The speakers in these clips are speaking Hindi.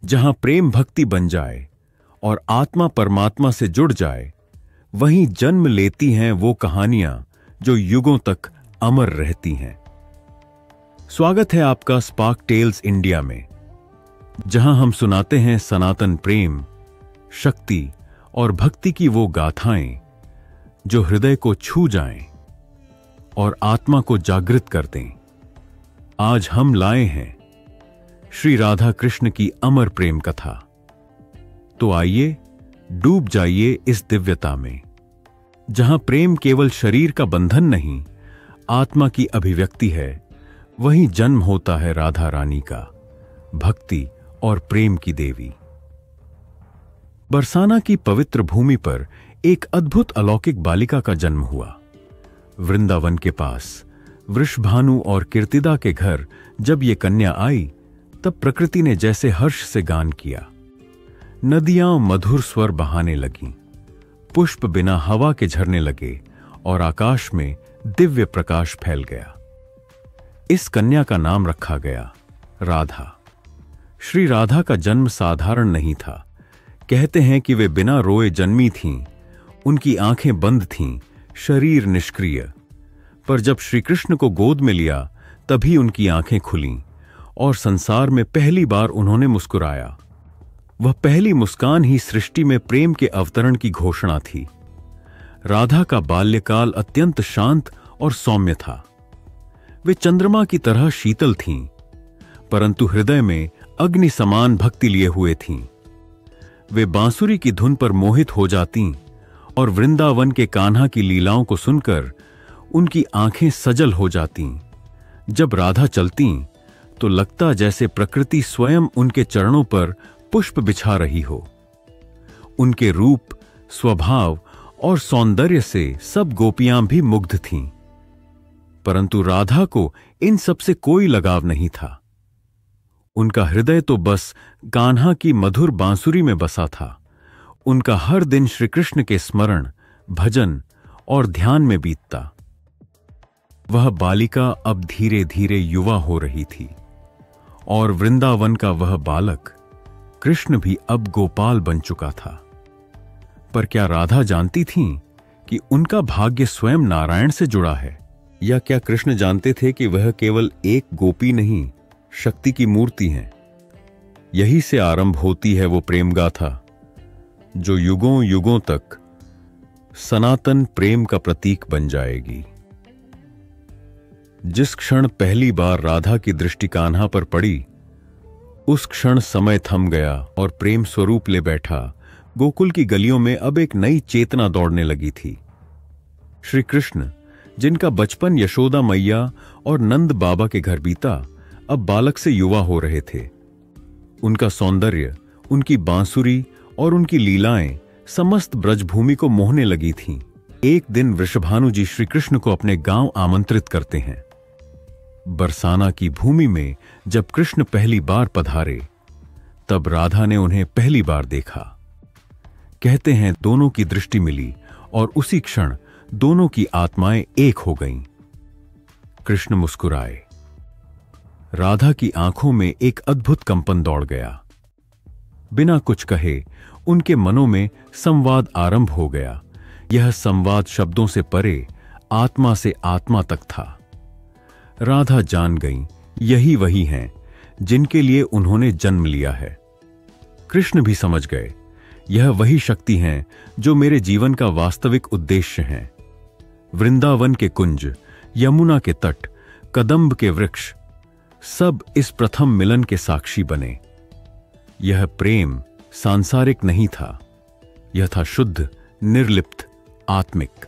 जहां प्रेम भक्ति बन जाए और आत्मा परमात्मा से जुड़ जाए, वहीं जन्म लेती हैं वो कहानियां जो युगों तक अमर रहती हैं। स्वागत है आपका स्पार्क टेल्स इंडिया में, जहां हम सुनाते हैं सनातन प्रेम, शक्ति और भक्ति की वो गाथाएं जो हृदय को छू जाएं और आत्मा को जागृत कर दें। आज हम लाए हैं श्री राधा कृष्ण की अमर प्रेम कथा। तो आइए डूब जाइए इस दिव्यता में, जहां प्रेम केवल शरीर का बंधन नहीं, आत्मा की अभिव्यक्ति है। वहीं जन्म होता है राधा रानी का, भक्ति और प्रेम की देवी। बरसाना की पवित्र भूमि पर एक अद्भुत अलौकिक बालिका का जन्म हुआ। वृंदावन के पास वृषभानु और कीर्तिदा के घर जब ये कन्या आई, तब प्रकृति ने जैसे हर्ष से गान किया। नदियां मधुर स्वर बहाने लगीं, पुष्प बिना हवा के झरने लगे और आकाश में दिव्य प्रकाश फैल गया। इस कन्या का नाम रखा गया राधा। श्री राधा का जन्म साधारण नहीं था। कहते हैं कि वे बिना रोए जन्मी थीं, उनकी आंखें बंद थीं, शरीर निष्क्रिय। पर जब श्री कृष्ण को गोद में लिया, तभी उनकी आंखें खुलीं और संसार में पहली बार उन्होंने मुस्कुराया। वह पहली मुस्कान ही सृष्टि में प्रेम के अवतरण की घोषणा थी। राधा का बाल्यकाल अत्यंत शांत और सौम्य था। वे चंद्रमा की तरह शीतल थीं, परंतु हृदय में अग्नि समान भक्ति लिए हुए थीं। वे बांसुरी की धुन पर मोहित हो जातीं और वृंदावन के कान्हा की लीलाओं को सुनकर उनकी आंखें सजल हो जातीं। जब राधा चलतीं तो लगता जैसे प्रकृति स्वयं उनके चरणों पर पुष्प बिछा रही हो। उनके रूप, स्वभाव और सौंदर्य से सब गोपियां भी मुग्ध थीं, परंतु राधा को इन सब से कोई लगाव नहीं था। उनका हृदय तो बस कान्हा की मधुर बांसुरी में बसा था। उनका हर दिन श्री कृष्ण के स्मरण, भजन और ध्यान में बीतता। वह बालिका अब धीरे धीरे युवा हो रही थी और वृंदावन का वह बालक कृष्ण भी अब गोपाल बन चुका था। पर क्या राधा जानती थीं कि उनका भाग्य स्वयं नारायण से जुड़ा है? या क्या कृष्ण जानते थे कि वह केवल एक गोपी नहीं, शक्ति की मूर्ति हैं? यही से आरंभ होती है वो प्रेम गाथा जो युगों युगों तक सनातन प्रेम का प्रतीक बन जाएगी। जिस क्षण पहली बार राधा की दृष्टि कान्हा पर पड़ी, उस क्षण समय थम गया और प्रेम स्वरूप ले बैठा। गोकुल की गलियों में अब एक नई चेतना दौड़ने लगी थी। श्री कृष्ण, जिनका बचपन यशोदा मैया और नंद बाबा के घर बीता, अब बालक से युवा हो रहे थे। उनका सौंदर्य, उनकी बांसुरी और उनकी लीलाएं समस्त ब्रजभूमि को मोहने लगी थीं। एक दिन वृषभानु जी श्री कृष्ण को अपने गांव आमंत्रित करते हैं। बरसाना की भूमि में जब कृष्ण पहली बार पधारे, तब राधा ने उन्हें पहली बार देखा। कहते हैं दोनों की दृष्टि मिली और उसी क्षण दोनों की आत्माएं एक हो गईं। कृष्ण मुस्कुराए। राधा की आंखों में एक अद्भुत कंपन दौड़ गया। बिना कुछ कहे उनके मनों में संवाद आरंभ हो गया। यह संवाद शब्दों से परे, आत्मा से आत्मा तक था। राधा जान गईं, यही वही हैं जिनके लिए उन्होंने जन्म लिया है। कृष्ण भी समझ गए, यह वही शक्ति हैं जो मेरे जीवन का वास्तविक उद्देश्य हैं। वृंदावन के कुंज, यमुना के तट, कदंब के वृक्ष, सब इस प्रथम मिलन के साक्षी बने। यह प्रेम सांसारिक नहीं था, यह था शुद्ध, निर्लिप्त, आत्मिक।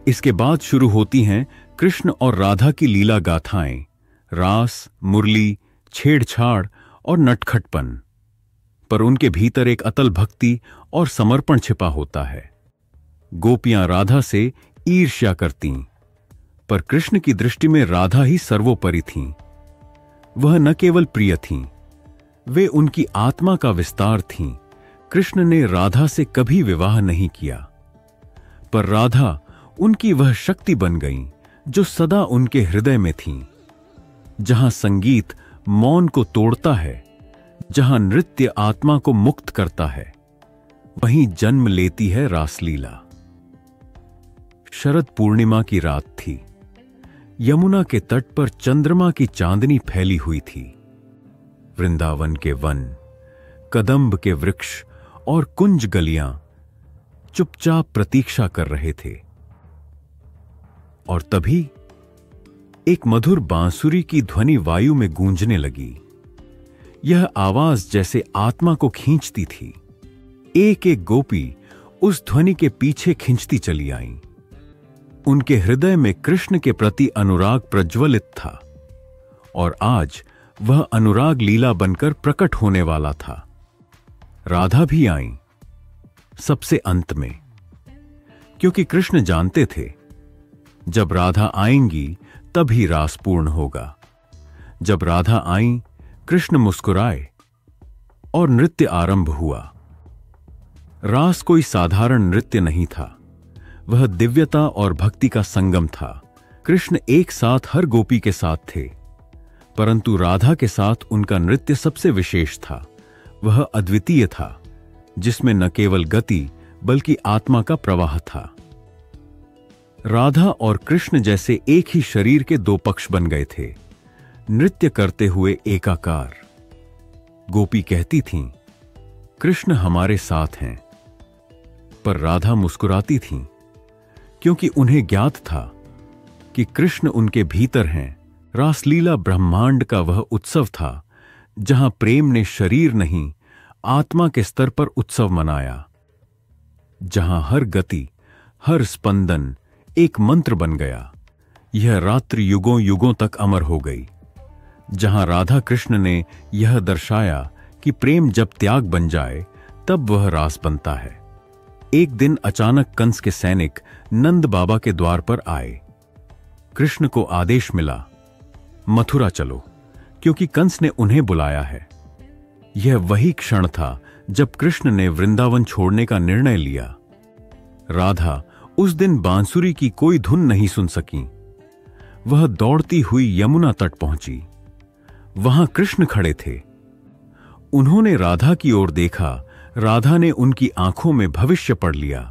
इसके बाद शुरू होती हैं कृष्ण और राधा की लीला गाथाएं, रास, मुरली, छेड़छाड़ और नटखटपन। पर उनके भीतर एक अतल भक्ति और समर्पण छिपा होता है। गोपियां राधा से ईर्ष्या करतीं, पर कृष्ण की दृष्टि में राधा ही सर्वोपरि थीं। वह न केवल प्रिय थीं, वे उनकी आत्मा का विस्तार थीं। कृष्ण ने राधा से कभी विवाह नहीं किया, पर राधा उनकी वह शक्ति बन गईं जो सदा उनके हृदय में थीं। जहां संगीत मौन को तोड़ता है, जहां नृत्य आत्मा को मुक्त करता है, वहीं जन्म लेती है रासलीला। शरद पूर्णिमा की रात थी। यमुना के तट पर चंद्रमा की चांदनी फैली हुई थी। वृंदावन के वन, कदंब के वृक्ष और कुंज गलियां चुपचाप प्रतीक्षा कर रहे थे। और तभी एक मधुर बांसुरी की ध्वनि वायु में गूंजने लगी। यह आवाज जैसे आत्मा को खींचती थी। एक एक गोपी उस ध्वनि के पीछे खिंचती चली आईं। उनके हृदय में कृष्ण के प्रति अनुराग प्रज्वलित था और आज वह अनुराग लीला बनकर प्रकट होने वाला था। राधा भी आईं, सबसे अंत में, क्योंकि कृष्ण जानते थे जब राधा आएंगी तभी रास पूर्ण होगा। जब राधा आईं, कृष्ण मुस्कुराए और नृत्य आरंभ हुआ। रास कोई साधारण नृत्य नहीं था, वह दिव्यता और भक्ति का संगम था। कृष्ण एक साथ हर गोपी के साथ थे, परंतु राधा के साथ उनका नृत्य सबसे विशेष था। वह अद्वितीय था, जिसमें न केवल गति बल्कि आत्मा का प्रवाह था। राधा और कृष्ण जैसे एक ही शरीर के दो पक्ष बन गए थे, नृत्य करते हुए एकाकार। गोपी कहती थीं, कृष्ण हमारे साथ हैं, पर राधा मुस्कुराती थीं, क्योंकि उन्हें ज्ञात था कि कृष्ण उनके भीतर हैं। रासलीला ब्रह्मांड का वह उत्सव था जहां प्रेम ने शरीर नहीं, आत्मा के स्तर पर उत्सव मनाया, जहां हर गति, हर स्पंदन एक मंत्र बन गया। यह रात्रि युगों युगों तक अमर हो गई, जहां राधा कृष्ण ने यह दर्शाया कि प्रेम जब त्याग बन जाए तब वह रास बनता है। एक दिन अचानक कंस के सैनिक नंद बाबा के द्वार पर आए। कृष्ण को आदेश मिला, मथुरा चलो, क्योंकि कंस ने उन्हें बुलाया है। यह वही क्षण था जब कृष्ण ने वृंदावन छोड़ने का निर्णय लिया। राधा उस दिन बांसुरी की कोई धुन नहीं सुन सकी। वह दौड़ती हुई यमुना तट पहुंची। वहां कृष्ण खड़े थे। उन्होंने राधा की ओर देखा। राधा ने उनकी आंखों में भविष्य पढ़ लिया।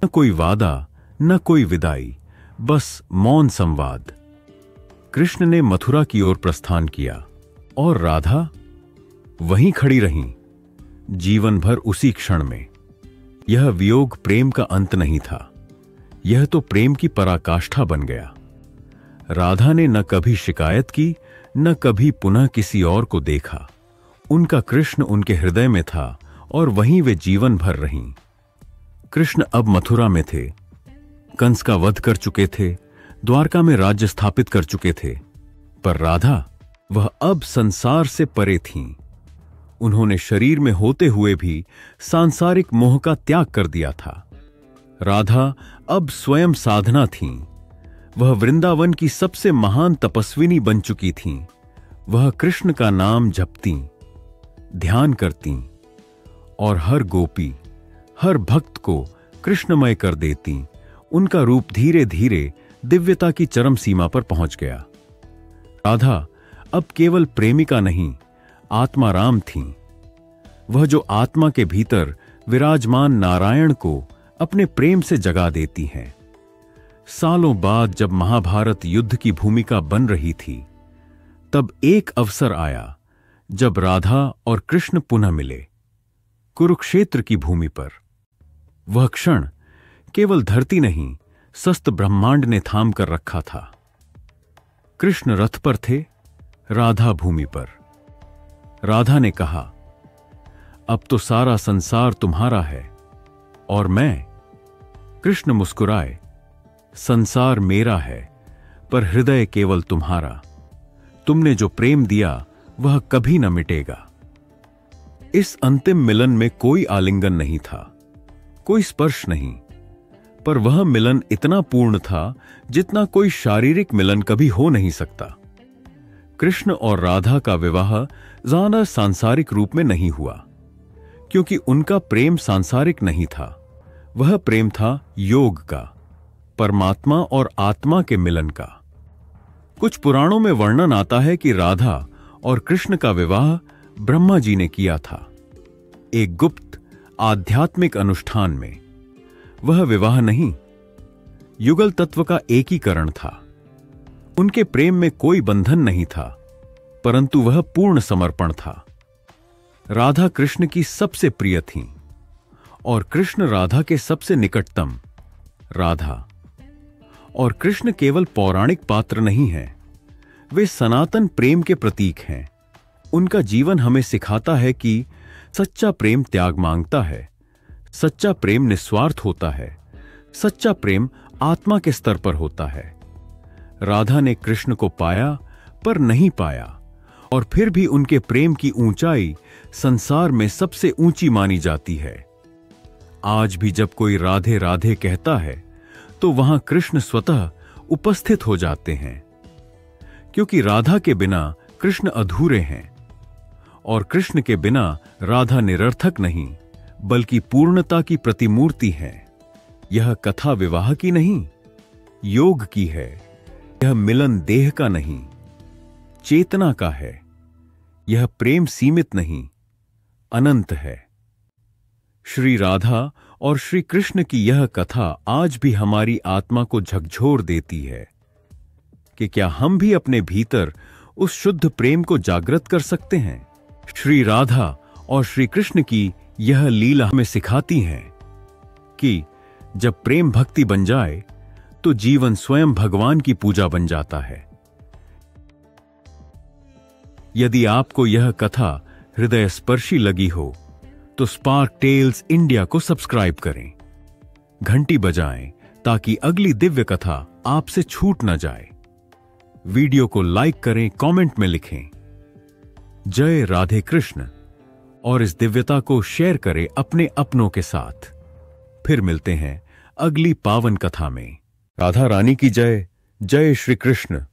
न कोई वादा, न कोई विदाई, बस मौन संवाद। कृष्ण ने मथुरा की ओर प्रस्थान किया और राधा वहीं खड़ी रहीं, जीवन भर उसी क्षण में। यह वियोग प्रेम का अंत नहीं था, यह तो प्रेम की पराकाष्ठा बन गया। राधा ने न कभी शिकायत की, न कभी पुनः किसी और को देखा। उनका कृष्ण उनके हृदय में था और वहीं वे जीवन भर रहीं। कृष्ण अब मथुरा में थे, कंस का वध कर चुके थे, द्वारका में राज्य स्थापित कर चुके थे, पर राधा, वह अब संसार से परे थीं। उन्होंने शरीर में होते हुए भी सांसारिक मोह का त्याग कर दिया था। राधा अब स्वयं साधना थीं। वह वृंदावन की सबसे महान तपस्विनी बन चुकी थीं। वह कृष्ण का नाम जपतीं, ध्यान करतीं और हर गोपी, हर भक्त को कृष्णमय कर देतीं। उनका रूप धीरे धीरे दिव्यता की चरम सीमा पर पहुंच गया। राधा अब केवल प्रेमिका नहीं, आत्माराम थीं। वह जो आत्मा के भीतर विराजमान नारायण को अपने प्रेम से जगा देती हैं। सालों बाद जब महाभारत युद्ध की भूमिका बन रही थी, तब एक अवसर आया जब राधा और कृष्ण पुनः मिले, कुरुक्षेत्र की भूमि पर। वह क्षण केवल धरती नहीं, समस्त ब्रह्मांड ने थाम कर रखा था। कृष्ण रथ पर थे, राधा भूमि पर। राधा ने कहा, अब तो सारा संसार तुम्हारा है और मैं। कृष्ण मुस्कुराए, संसार मेरा है पर हृदय केवल तुम्हारा। तुमने जो प्रेम दिया वह कभी न मिटेगा। इस अंतिम मिलन में कोई आलिंगन नहीं था, कोई स्पर्श नहीं, पर वह मिलन इतना पूर्ण था जितना कोई शारीरिक मिलन कभी हो नहीं सकता। कृष्ण और राधा का विवाह ज्यादा सांसारिक रूप में नहीं हुआ, क्योंकि उनका प्रेम सांसारिक नहीं था। वह प्रेम था योग का, परमात्मा और आत्मा के मिलन का। कुछ पुराणों में वर्णन आता है कि राधा और कृष्ण का विवाह ब्रह्मा जी ने किया था, एक गुप्त आध्यात्मिक अनुष्ठान में। वह विवाह नहीं, युगल तत्व का एकीकरण था। उनके प्रेम में कोई बंधन नहीं था, परंतु वह पूर्ण समर्पण था। राधा कृष्ण की सबसे प्रिय थीं और कृष्ण राधा के सबसे निकटतम। राधा और कृष्ण केवल पौराणिक पात्र नहीं हैं, वे सनातन प्रेम के प्रतीक हैं। उनका जीवन हमें सिखाता है कि सच्चा प्रेम त्याग मांगता है, सच्चा प्रेम निस्वार्थ होता है, सच्चा प्रेम आत्मा के स्तर पर होता है। राधा ने कृष्ण को पाया पर नहीं पाया, और फिर भी उनके प्रेम की ऊंचाई संसार में सबसे ऊंची मानी जाती है। आज भी जब कोई राधे राधे कहता है तो वहां कृष्ण स्वतः उपस्थित हो जाते हैं, क्योंकि राधा के बिना कृष्ण अधूरे हैं और कृष्ण के बिना राधा निरर्थक नहीं बल्कि पूर्णता की प्रतिमूर्ति है। यह कथा विवाह की नहीं, योग की है। यह मिलन देह का नहीं, चेतना का है। यह प्रेम सीमित नहीं, अनंत है। श्री राधा और श्री कृष्ण की यह कथा आज भी हमारी आत्मा को झकझोर देती है कि क्या हम भी अपने भीतर उस शुद्ध प्रेम को जागृत कर सकते हैं। श्री राधा और श्री कृष्ण की यह लीला हमें सिखाती है कि जब प्रेम भक्ति बन जाए तो जीवन स्वयं भगवान की पूजा बन जाता है। यदि आपको यह कथा हृदय स्पर्शी लगी हो तो स्पार्क टेल्स इंडिया को सब्सक्राइब करें, घंटी बजाएं ताकि अगली दिव्य कथा आपसे छूट न जाए। वीडियो को लाइक करें, कमेंट में लिखें जय राधे कृष्ण और इस दिव्यता को शेयर करें अपने अपनों के साथ। फिर मिलते हैं अगली पावन कथा में। राधा रानी की जय। जय श्री कृष्ण।